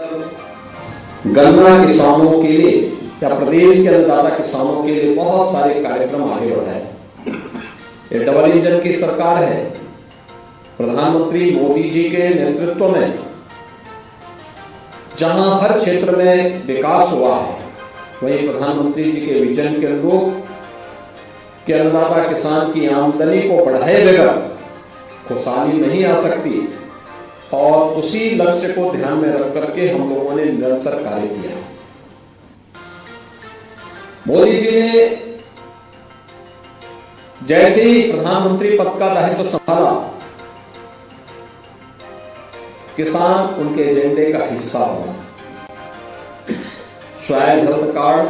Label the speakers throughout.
Speaker 1: गन्ना किसानों के लिए या प्रदेश के अन्नदाता किसानों के लिए बहुत सारे कार्यक्रम आगे बढ़ाए। ये डबल इंजन की सरकार है। प्रधानमंत्री मोदी जी के नेतृत्व में जहां हर क्षेत्र में विकास हुआ है, वहीं प्रधानमंत्री जी के विजन के अनुरूप कि अन्नदाता किसान की आमदनी को बढ़ाए बगैर खुशहाली नहीं आ सकती, और उसी लक्ष्य को ध्यान में रख करके हम लोगों ने निरंतर कार्य किया। मोदी जी ने जैसे ही प्रधानमंत्री पद का दायित्व संभाला, किसान उनके एजेंडे का हिस्सा बना। स्वायल हेल्थ कार्ड,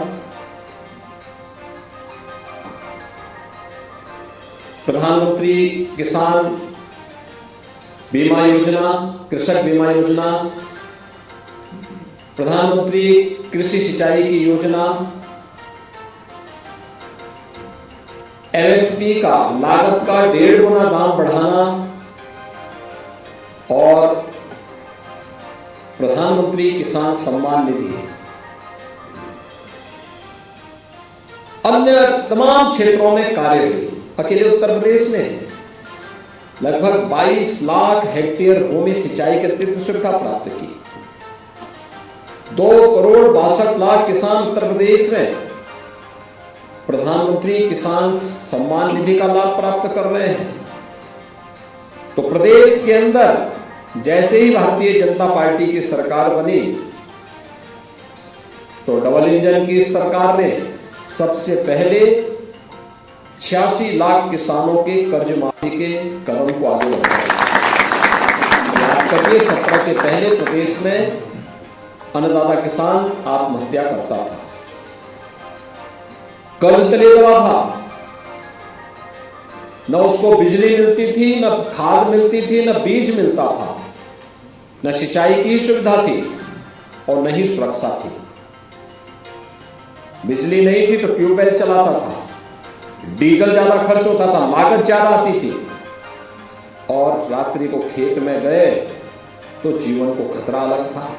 Speaker 1: प्रधानमंत्री किसान बीमा योजना, कृषक बीमा योजना, प्रधानमंत्री कृषि सिंचाई की योजना, एमएसपी का लागत का 1.5 गुना दाम बढ़ाना, और प्रधानमंत्री किसान सम्मान निधि, अन्य तमाम क्षेत्रों में कार्य हुए। अकेले उत्तर प्रदेश में लगभग 22 लाख हेक्टेयर भूमि सिंचाई की अतिरिक्त सुविधा प्राप्त की। 2,62,00,000 किसान उत्तर प्रदेश में प्रधानमंत्री किसान सम्मान निधि का लाभ प्राप्त कर रहे हैं। तो प्रदेश के अंदर जैसे ही भारतीय जनता पार्टी की सरकार बनी, तो डबल इंजन की सरकार ने सबसे पहले 86 लाख किसानों के कर्ज माफी के कदम को आगे बढ़ाया। याद करिए, 17 के पहले प्रदेश में अन्नदाता किसान आत्महत्या करता था, कर्ज तले दबा था, न उसको बिजली मिलती थी, न खाद मिलती थी, न बीज मिलता था, न सिंचाई की सुविधा थी, और न ही सुरक्षा थी। बिजली नहीं थी तो ट्यूबवेल चलाता था, डीजल ज्यादा खर्च होता था, लागत ज्यादा आती थी, और रात्रि को खेत में गए तो जीवन को खतरा अलग था।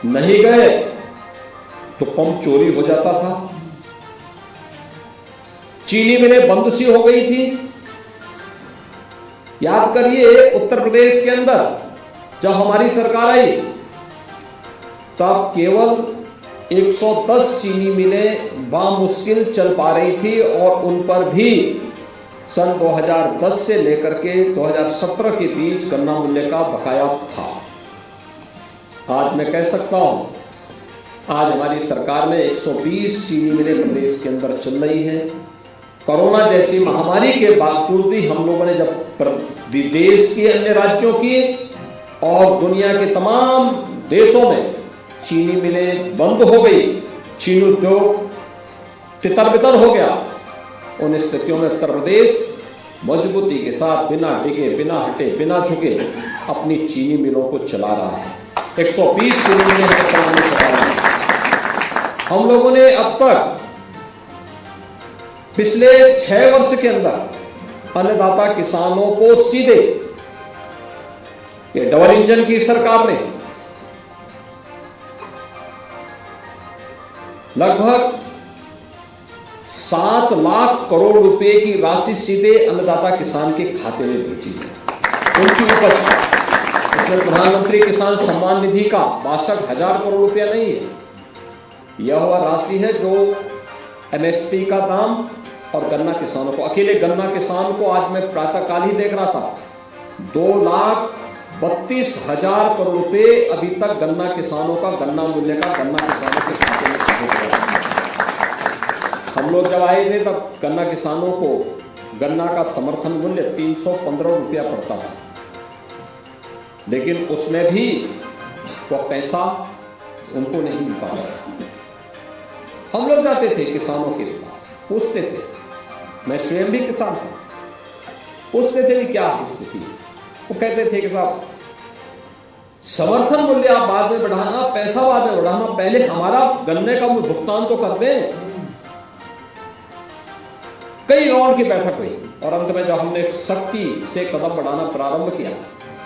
Speaker 1: नहीं गए तो पंप चोरी हो जाता था, चीनी मिलें बंद सी हो गई थी। याद करिए, उत्तर प्रदेश के अंदर जब हमारी सरकार आई, तब केवल 110 चीनी मिलें बामुश्किल चल पा रही थी, और उन पर भी सन 2010 से लेकर के 2017 के बीच गन्ना मूल्य का बकाया था। आज मैं कह सकता हूं, आज हमारी सरकार में 120 चीनी मिलें प्रदेश के अंदर चल रही हैं। कोरोना जैसी महामारी के बावजूद भी हम लोगों ने जब विदेश के अन्य राज्यों की और दुनिया के तमाम देशों में चीनी मिलें बंद हो गई, चीनी उद्योग तितर-बितर हो गया, उन स्थितियों में उत्तर प्रदेश मजबूती के साथ बिना डिगे, बिना हटे, बिना झुके अपनी चीनी मिलों को चला रहा है। 120 चीनी मिलें हम लोगों ने अब तक पिछले 6 वर्ष के अंदर अन्नदाता किसानों को सीधे, ये डबल इंजन की सरकार ने लगभग 7 लाख करोड़ रुपए की राशि सीधे अन्नदाता किसान के खाते में भेजी है। उनकी उपज, इसमें प्रधानमंत्री किसान सम्मान निधि का 62,000 करोड़ रुपया नहीं है, यह वह राशि है जो एमएसपी का दाम और गन्ना किसानों को, अकेले गन्ना किसान को आज मैं प्रातःकाल ही देख रहा था, 2,32,000 करोड़ रुपए अभी तक गन्ना किसानों का, गन्ना मूल्य का गन्ना किसानों के खाते में। हम लोग जब आए थे तब गन्ना किसानों को गन्ना का समर्थन मूल्य 315 रुपया पड़ता था, लेकिन उसमें भी वो पैसा उनको नहीं मिल पा रहा। हम लोग जाते थे किसानों के पास, पूछते थे, मैं स्वयं भी किसान हूं, पूछते थे कि क्या स्थिति है। वो कहते थे कि साहब, समर्थन मूल्य आप बाद में बढ़ाना, पैसा बाद में बढ़ाना, पहले हमारा गन्ने का भुगतान तो कर दें। कई राउंड की बैठक हुई और अंत में जब हमने सख्ती से कदम बढ़ाना प्रारंभ किया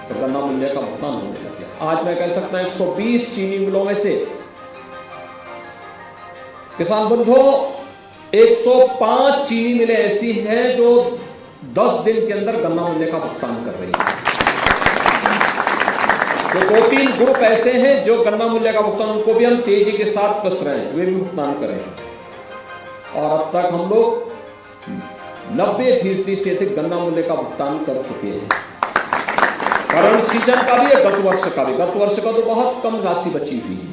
Speaker 1: तो गन्ना मूल्य का भुगतान होने लग गया। आज मैं कह सकता हूं 120 चीनी मिलों में से किसान बंधुओं 105 चीनी मिलें ऐसी हैं जो 10 दिन के अंदर गन्ना मूल्य का भुगतान कर रही है। तो 2-3 ग्रुप ऐसे हैं जो गन्ना मूल्य का भुगतान, उनको भी हम तेजी के साथ कस रहे हैं, वे भी भुगतान करें। और अब तक हम लोग 90% से अधिक गन्ना मूल्य का भुगतान कर चुके हैं। करंट सीजन का भी है, गत वर्ष का भी। गत वर्ष का तो बहुत कम राशि बची हुई है।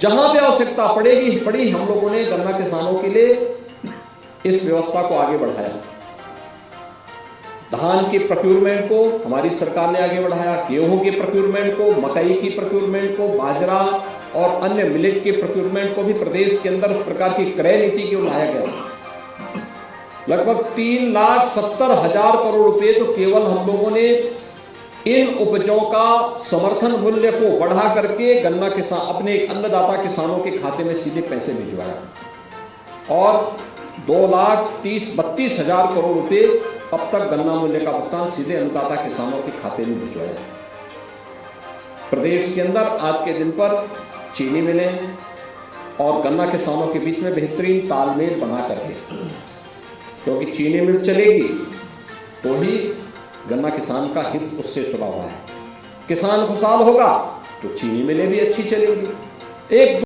Speaker 1: जहां भी आवश्यकता पड़ी हम लोगों ने गन्ना किसानों के लिए इस व्यवस्था को आगे बढ़ाया। धान की प्रोक्योरमेंट को हमारी सरकार ने आगे बढ़ाया, गेहूं की प्रोक्योरमेंट को, मकई की प्रोक्योरमेंट को, बाजरा और अन्य मिलेट की प्रोक्योरमेंट को भी प्रदेश के अंदर उस प्रकार की क्रय नीति को लाया गया। लगभग 3,70,000 करोड़ रुपए तो केवल हम लोगों ने इन उपजों का समर्थन मूल्य को बढ़ा करके गन्ना किसान अपने अन्नदाता किसानों के खाते में सीधे पैसे भिजवाया और 2,32,000 करोड़ रुपए अब तक गन्ना मूल्य का भुगतान सीधे अन्नदाता किसानों के खाते में भिजवाया। प्रदेश के अंदर आज के दिन पर चीनी मिलें और गन्ना किसानों के बीच में बेहतरीन तालमेल बना करके, क्योंकि चीनी मिल चलेगी तो ही गन्ना किसान का हित उससे जुड़ा हुआ है। किसान खुशहाल होगा तो चीनी मिलें भी अच्छी चलेंगी। एक